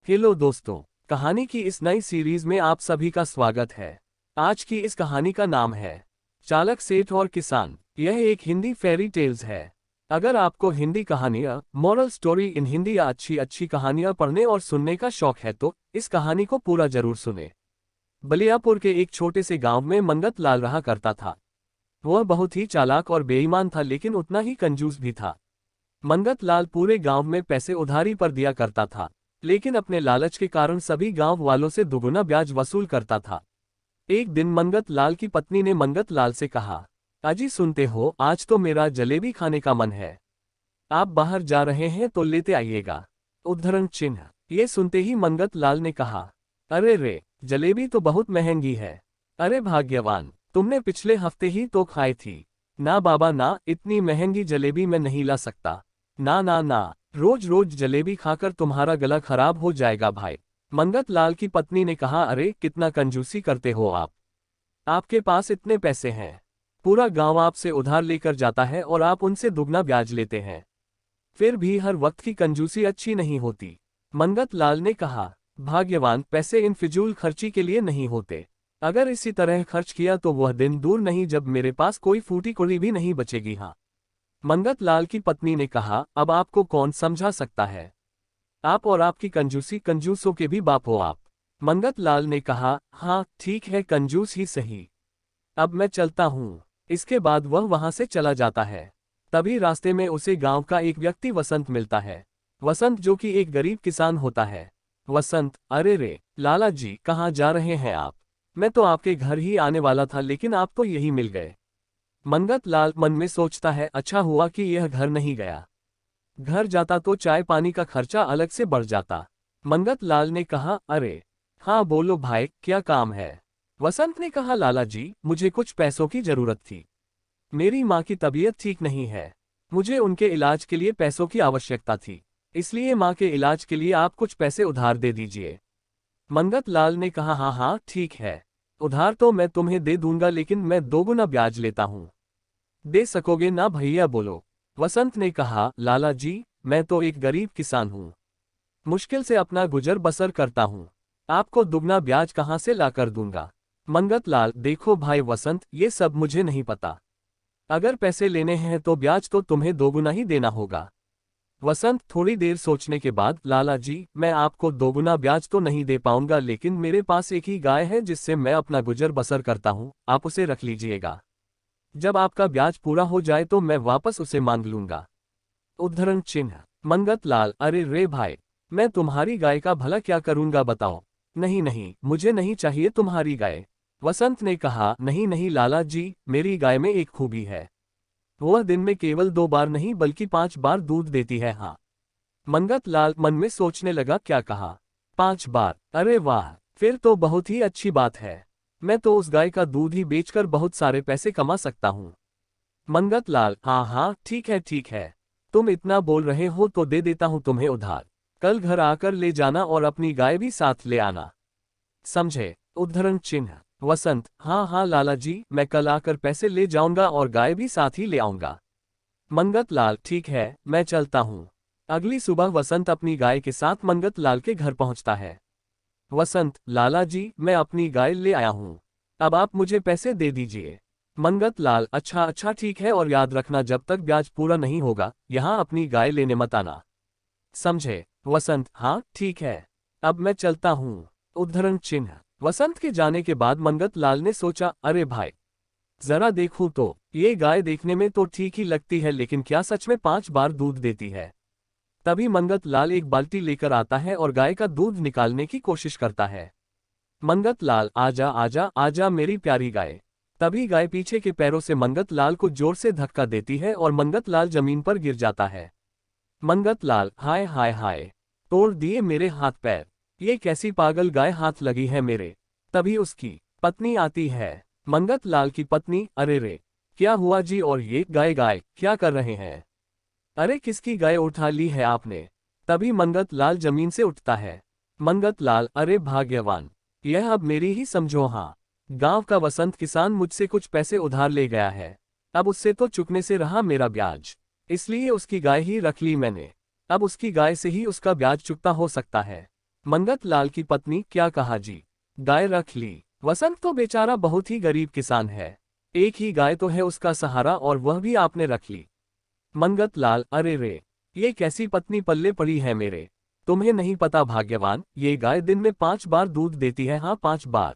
Hello दोस्तों, कहानी की इस नई सीरीज में आप सभी का स्वागत है। आज की इस कहानी का नाम है चालक सेठ और किसान। यह एक हिंदी फेरी टेल्स है। अगर आपको हिंदी कहानियाँ, मॉरल स्टोरी इन हिंदी या अच्छी अच्छी कहानियाँ पढ़ने और सुनने का शौक है तो इस कहानी को पूरा जरूर सुने। बलियापुर के एक छोटे से गांव में मंगत लाल रहा करता था। वह बहुत ही चालाक और बेईमान था, लेकिन उतना ही कंजूस भी था। मंगत लाल पूरे गांव में पैसे उधारी पर दिया करता था, लेकिन अपने लालच के कारण सभी गांव वालों से दुगुना ब्याज वसूल करता था। एक दिन मंगत लाल की पत्नी ने मंगत लाल से कहा, अजी सुनते हो, आज तो मेरा जलेबी खाने का मन है। आप बाहर जा रहे हैं तो लेते आइएगा। उद्धरण चिन्ह। ये सुनते ही मंगत लाल ने कहा, अरे रे, जलेबी तो बहुत महंगी है। अरे भाग्यवान, तुमने पिछले हफ्ते ही तो खाई थी। ना बाबा ना, इतनी महंगी जलेबी मैं नहीं ला सकता। ना ना ना, रोज रोज जलेबी खाकर तुम्हारा गला खराब हो जाएगा भाई। मंगत लाल की पत्नी ने कहा, अरे कितना कंजूसी करते हो आप। आपके पास इतने पैसे हैं, पूरा गांव आपसे उधार लेकर जाता है और आप उनसे दुगना ब्याज लेते हैं। फिर भी हर वक्त की कंजूसी अच्छी नहीं होती। मंगत लाल ने कहा, भाग्यवान, पैसे इन फिजूल खर्ची के लिए नहीं होते। अगर इसी तरह खर्च किया तो वह दिन दूर नहीं जब मेरे पास कोई फूटी कौड़ी भी नहीं बचेगी। हाँ। मंगत लाल की पत्नी ने कहा, अब आपको कौन समझा सकता है। आप और आपकी कंजूसी, कंजूसों के भी बाप हो आप। मंगत लाल ने कहा, हाँ ठीक है, कंजूस ही सही। अब मैं चलता हूँ। इसके बाद वह वहां से चला जाता है। तभी रास्ते में उसे गांव का एक व्यक्ति वसंत मिलता है। वसंत जो कि एक गरीब किसान होता है। वसंत, अरे रे लाला जी, कहाँ जा रहे हैं आप। मैं तो आपके घर ही आने वाला था, लेकिन आप तो यही मिल गए। मंगत लाल मन में सोचता है, अच्छा हुआ कि यह घर नहीं गया। घर जाता तो चाय पानी का खर्चा अलग से बढ़ जाता। मंगत लाल ने कहा, अरे हाँ बोलो भाई, क्या काम है। वसंत ने कहा, लाला जी, मुझे कुछ पैसों की जरूरत थी। मेरी माँ की तबीयत ठीक नहीं है। मुझे उनके इलाज के लिए पैसों की आवश्यकता थी, इसलिए माँ के इलाज के लिए आप कुछ पैसे उधार दे दीजिए। मंगत लाल ने कहा, हाँ हाँ ठीक है, उधार तो मैं तुम्हें दे दूंगा, लेकिन मैं दोगुना ब्याज लेता हूँ। दे सकोगे ना भैया, बोलो। वसंत ने कहा, लाला जी, मैं तो एक गरीब किसान हूँ, मुश्किल से अपना गुजर बसर करता हूँ। आपको दुगना ब्याज कहाँ से लाकर दूंगा। मंगत लाल, देखो भाई वसंत, ये सब मुझे नहीं पता। अगर पैसे लेने हैं तो ब्याज तो तुम्हें दोगुना ही देना होगा। वसंत थोड़ी देर सोचने के बाद, लाला जी, मैं आपको दोगुना ब्याज तो नहीं दे पाऊंगा, लेकिन मेरे पास एक ही गाय है जिससे मैं अपना गुजर बसर करता हूँ, आप उसे रख लीजिएगा। जब आपका ब्याज पूरा हो जाए तो मैं वापस उसे मांग लूंगा। उद्धरण चिन्ह। मंगत लाल, अरे रे भाई, मैं तुम्हारी गाय का भला क्या करूंगा बताओ। नहीं नहीं, मुझे नहीं चाहिए तुम्हारी गाय। वसंत ने कहा, नहीं नहीं लाला जी, मेरी गाय में एक खूबी है। वह दिन में केवल 2 बार नहीं बल्कि 5 बार दूध देती है। हाँ। मंगत लाल मन में सोचने लगा, क्या कहा, 5 बार, अरे वाह, फिर तो बहुत ही अच्छी बात है। मैं तो उस गाय का दूध ही बेचकर बहुत सारे पैसे कमा सकता हूँ। मंगत लाल, हाँ हाँ ठीक है ठीक है, तुम इतना बोल रहे हो तो दे देता हूँ तुम्हें उधार। कल घर आकर ले जाना और अपनी गाय भी साथ ले आना, समझे। उद्धरण चिन्ह। वसंत, हाँ हाँ लाला जी, मैं कल आकर पैसे ले जाऊंगा और गाय भी साथ ही ले आऊंगा। मंगत लाल, ठीक है, मैं चलता हूँ। अगली सुबह वसंत अपनी गाय के साथ मंगत लाल के घर पहुंचता है। वसंत, लाला जी, मैं अपनी गाय ले आया हूँ, अब आप मुझे पैसे दे दीजिए। मंगत लाल, अच्छा अच्छा ठीक है, और याद रखना जब तक ब्याज पूरा नहीं होगा यहाँ अपनी गाय लेने मत आना, समझे। वसंत, हाँ ठीक है, अब मैं चलता हूँ। उद्धरण चिन्ह। वसंत के जाने के बाद मंगत लाल ने सोचा, अरे भाई, जरा देखूं तो ये गाय देखने में तो ठीक ही लगती है, लेकिन क्या सच में 5 बार दूध देती है। तभी मंगत लाल एक बाल्टी लेकर आता है और गाय का दूध निकालने की कोशिश करता है। मंगत लाल, आजा आजा आजा मेरी प्यारी गाय। तभी गाय पीछे के पैरों से मंगत लाल को जोर से धक्का देती है और मंगत लाल जमीन पर गिर जाता है। मंगत लाल, हाय हाय हाय, तोड़ दिए मेरे हाथ पैर, ये कैसी पागल गाय हाथ लगी है मेरे। तभी उसकी पत्नी आती है। मंगत लाल की पत्नी, अरे रे, क्या हुआ जी, और ये गाय गाय क्या कर रहे हैं। अरे किसकी गाय उठा ली है आपने। तभी मंगत लाल जमीन से उठता है। मंगत लाल, अरे भाग्यवान, यह अब मेरी ही समझो। हाँ, गांव का वसंत किसान मुझसे कुछ पैसे उधार ले गया है, अब उससे तो चुकने से रहा मेरा ब्याज, इसलिए उसकी गाय ही रख ली मैंने। अब उसकी गाय से ही उसका ब्याज चुकता हो सकता है। मंगत लाल की पत्नी, क्या कहा जी? गाय रख ली। वसंत तो बेचारा बहुत ही गरीब किसान है। एक ही गाय तो है उसका सहारा और वह भी आपने रख ली। मंगत लाल, अरे रे, ये कैसी पत्नी पल्ले पड़ी है मेरे। तुम्हें नहीं पता भाग्यवान, ये गाय दिन में 5 बार दूध देती है, हाँ 5 बार।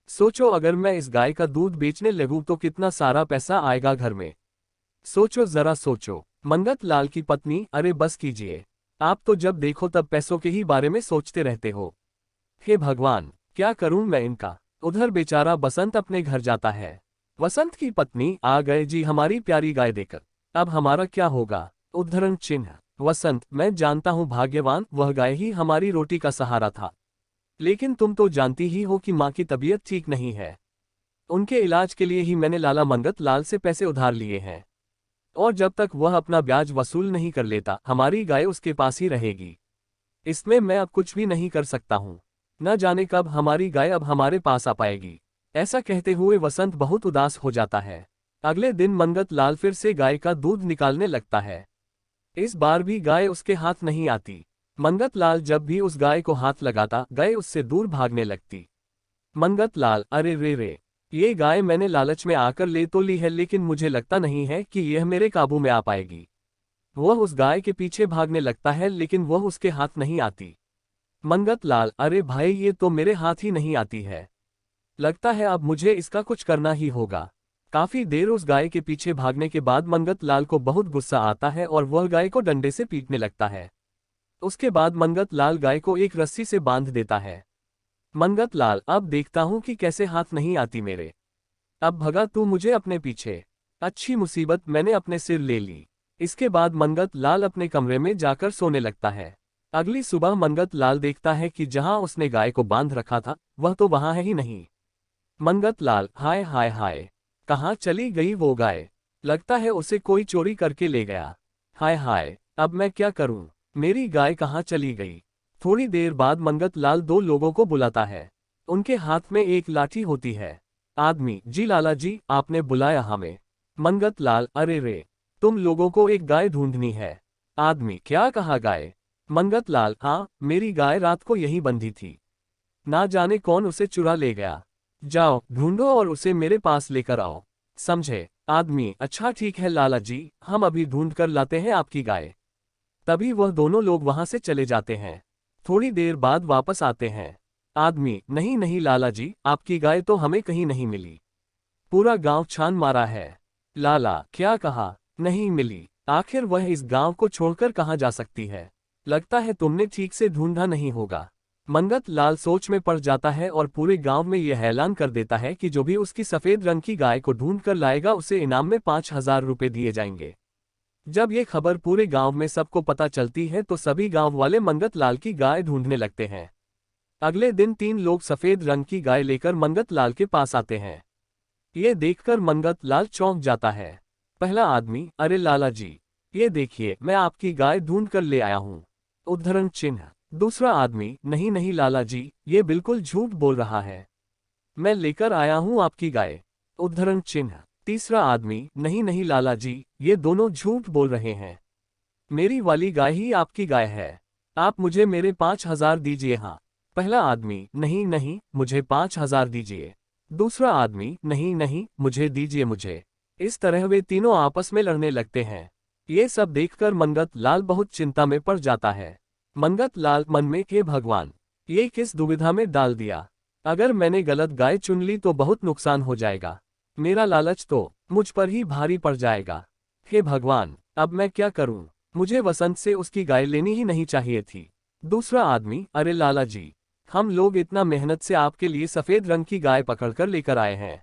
सोचो अगर मैं इस गाय का दूध बेचने लगूं तो कितना सारा पैसा आएगा घर में। सोचो जरा सोचो। मंगत लाल की पत्नी, अरे बस कीजिए। आप तो जब देखो तब पैसों के ही बारे में सोचते रहते हो। हे भगवान, क्या करूं मैं इनका। उधर बेचारा बसंत अपने घर जाता है। वसंत की पत्नी, आ गए जी हमारी प्यारी गाय देकर। अब हमारा क्या होगा? उद्धरण चिन्ह। वसंत, मैं जानता हूं भाग्यवान, वह गाय ही हमारी रोटी का सहारा था। लेकिन तुम तो जानती ही हो कि माँ की तबीयत ठीक नहीं है। उनके इलाज के लिए ही मैंने लाला मंगत लाल से पैसे उधार लिए हैं। और जब तक वह अपना ब्याज वसूल नहीं कर लेता, हमारी गाय उसके पास ही रहेगी। इसमें मैं अब कुछ भी नहीं कर सकता हूँ। न जाने कब हमारी गाय अब हमारे पास आ पाएगी। ऐसा कहते हुए वसंत बहुत उदास हो जाता है। अगले दिन मंगत लाल फिर से गाय का दूध निकालने लगता है। इस बार भी गाय उसके हाथ नहीं आती। मंगत लाल जब भी उस गाय को हाथ लगाता, गाय उससे दूर भागने लगती। मंगत लाल, अरे रे रे, ये गाय मैंने लालच में आकर ले तो ली है, लेकिन मुझे लगता नहीं है कि यह मेरे काबू में आ पाएगी। वह उस गाय के पीछे भागने लगता है लेकिन वह उसके हाथ नहीं आती। मंगत लाल, अरे भाई ये तो मेरे हाथ ही नहीं आती है। लगता है अब मुझे इसका कुछ करना ही होगा। काफी देर उस गाय के पीछे भागने के बाद मंगत लाल को बहुत गुस्सा आता है और वह गाय को डंडे से पीटने लगता है। उसके बाद मंगत लाल गाय को एक रस्सी से बांध देता है। मंगत लाल, अब देखता हूं कि कैसे हाथ नहीं आती मेरे। अब भगा तू मुझे अपने पीछे। अच्छी मुसीबत मैंने अपने सिर ले ली। इसके बाद मंगत लाल अपने कमरे में जाकर सोने लगता है। अगली सुबह मंगत लाल देखता है कि जहां उसने गाय को बांध रखा था वह तो वहां है ही नहीं। मंगत लाल, हाय हाय हाय, कहाँ चली गई वो गाय? लगता है उसे कोई चोरी करके ले गया। हाय हाय, अब मैं क्या करूं? मेरी गाय कहाँ चली गई? थोड़ी देर बाद मंगत लाल 2 लोगों को बुलाता है। उनके हाथ में एक लाठी होती है। आदमी, जी लाला जी, आपने बुलाया हमें। मंगत लाल, अरे रे, तुम लोगों को एक गाय ढूंढनी है। आदमी, क्या कहा गाय? मंगत लाल, हाँ, मेरी गाय रात को यहीं बंधी थी। ना जाने कौन उसे चुरा ले गया। जाओ ढूंढो और उसे मेरे पास लेकर आओ। समझे? आदमी, अच्छा ठीक है लाला जी, हम अभी ढूंढ कर लाते हैं आपकी गाय। तभी वह दोनों लोग वहां से चले जाते हैं। थोड़ी देर बाद वापस आते हैं। आदमी, नहीं नहीं लाला जी, आपकी गाय तो हमें कहीं नहीं मिली। पूरा गांव छान मारा है। लाला, क्या कहा? नहीं मिली? आखिर वह इस गांव को छोड़कर कहाँ जा सकती है? लगता है तुमने ठीक से ढूंढा नहीं होगा। मंगत लाल सोच में पड़ जाता है और पूरे गांव में यह ऐलान कर देता है कि जो भी उसकी सफेद रंग की गाय को ढूंढ कर लाएगा उसे इनाम में 5,000 रुपये दिए जाएंगे। जब ये खबर पूरे गांव में सबको पता चलती है तो सभी गांव वाले मंगत लाल की गाय ढूंढने लगते हैं। अगले दिन 3 लोग सफेद रंग की गाय लेकर मंगत लाल के पास आते हैं। ये देखकर मंगत लाल चौंक जाता है। पहला आदमी, अरे लाला जी, ये देखिए मैं आपकी गाय ढूंढ कर ले आया हूँ। उद्धरण चिन्ह। दूसरा आदमी, नहीं नहीं लाला जी, ये बिल्कुल झूठ बोल रहा है। मैं लेकर आया हूँ आपकी गाय। उद्धरण चिन्ह। तीसरा आदमी, नहीं नहीं लाला जी, ये दोनों झूठ बोल रहे हैं। मेरी वाली गाय ही आपकी गाय है। आप मुझे मेरे 5,000 दीजिए। हाँ। पहला आदमी, नहीं नहीं, मुझे 5,000 दीजिए। दूसरा आदमी, नहीं नहीं, मुझे दीजिए मुझे। इस तरह वे तीनों आपस में लड़ने लगते हैं। ये सब देखकर मंगत लाल बहुत चिंता में पड़ जाता है। मंगत लाल मन में, हे भगवान, ये किस दुविधा में डाल दिया। अगर मैंने गलत गाय चुन ली तो बहुत नुकसान हो जाएगा। मेरा लालच तो मुझ पर ही भारी पड़ जाएगा। हे भगवान, अब मैं क्या करूं? मुझे वसंत से उसकी गाय लेनी ही नहीं चाहिए थी। दूसरा आदमी, अरे लाला जी, हम लोग इतना मेहनत से आपके लिए सफेद रंग की गाय पकड़कर लेकर आए हैं।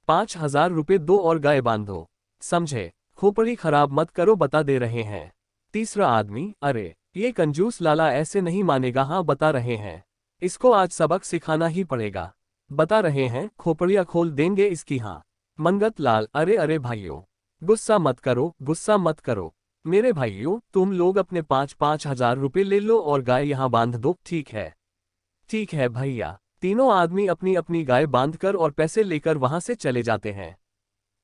5,000 रुपये दो और गाय बांधो। समझे? खोपड़ी खराब मत करो, बता दे रहे हैं। तीसरा आदमी, अरे ये कंजूस लाला ऐसे नहीं मानेगा, हाँ बता रहे हैं। इसको आज सबक सिखाना ही पड़ेगा। बता रहे हैं, खोपड़ियां खोल देंगे इसकी। हाँ। मंगत लाल, अरे अरे भाइयों, गुस्सा मत करो, गुस्सा मत करो। मेरे भाइयों, तुम लोग अपने 5,000 रुपये ले लो और गाय यहाँ बांध दो। ठीक है? ठीक है भैया। तीनों आदमी अपनी अपनी गाय बांधकर और पैसे लेकर वहां से चले जाते हैं।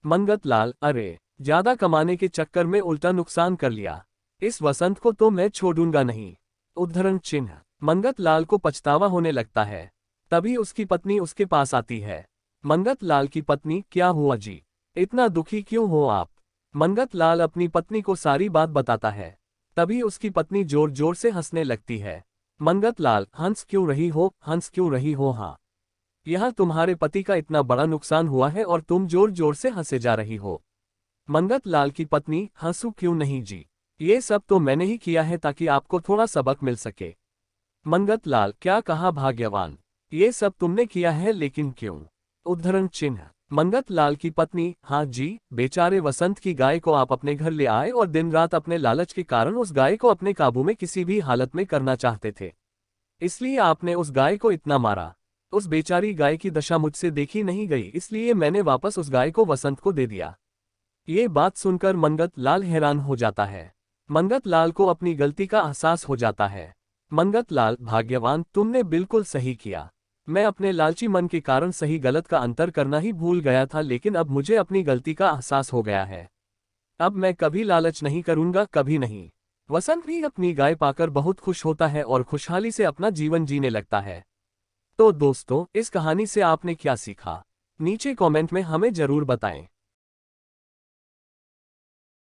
मंगत लाल, अरे ज्यादा कमाने के चक्कर में उल्टा नुकसान कर लिया। इस वसंत को तो मैं छोड़ूंगा नहीं। उद्धरण चिन्ह। मंगत लाल को पछतावा होने लगता है। तभी उसकी पत्नी उसके पास आती है। मंगत लाल की पत्नी, क्या हुआ जी? इतना दुखी क्यों हो आप? मंगत लाल अपनी पत्नी को सारी बात बताता है। तभी उसकी पत्नी जोर जोर से हंसने लगती है। मंगत लाल, हंस क्यों रही हो, हंस क्यों रही हो? हाँ, यह तुम्हारे पति का इतना बड़ा नुकसान हुआ है और तुम जोर जोर से हंसे जा रही हो। मंगत लाल की पत्नी, हंसू क्यों नहीं जी, ये सब तो मैंने ही किया है ताकि आपको थोड़ा सबक मिल सके। मंगत लाल, क्या कहा भाग्यवान, ये सब तुमने किया है लेकिन क्यों? उद्धरण चिन्ह। मंगत लाल की पत्नी, हाँ जी, बेचारे वसंत की गाय को आप अपने घर ले आए और दिन रात अपने लालच के कारण उस गाय को अपने काबू में किसी भी हालत में करना चाहते थे, इसलिए आपने उस गाय को इतना मारा। उस बेचारी गाय की दशा मुझसे देखी नहीं गई, इसलिए मैंने वापस उस गाय को वसंत को दे दिया। ये बात सुनकर मंगत लाल हैरान हो जाता है। मंगत लाल को अपनी गलती का एहसास हो जाता है। मंगत लाल, भाग्यवान, तुमने बिल्कुल सही किया। मैं अपने लालची मन के कारण सही गलत का अंतर करना ही भूल गया था, लेकिन अब मुझे अपनी गलती का एहसास हो गया है। अब मैं कभी लालच नहीं करूंगा, कभी नहीं। वसंत भी अपनी गाय पाकर बहुत खुश होता है और खुशहाली से अपना जीवन जीने लगता है। तो दोस्तों, इस कहानी से आपने क्या सीखा? नीचे कमेंट में हमें जरूर बताएं।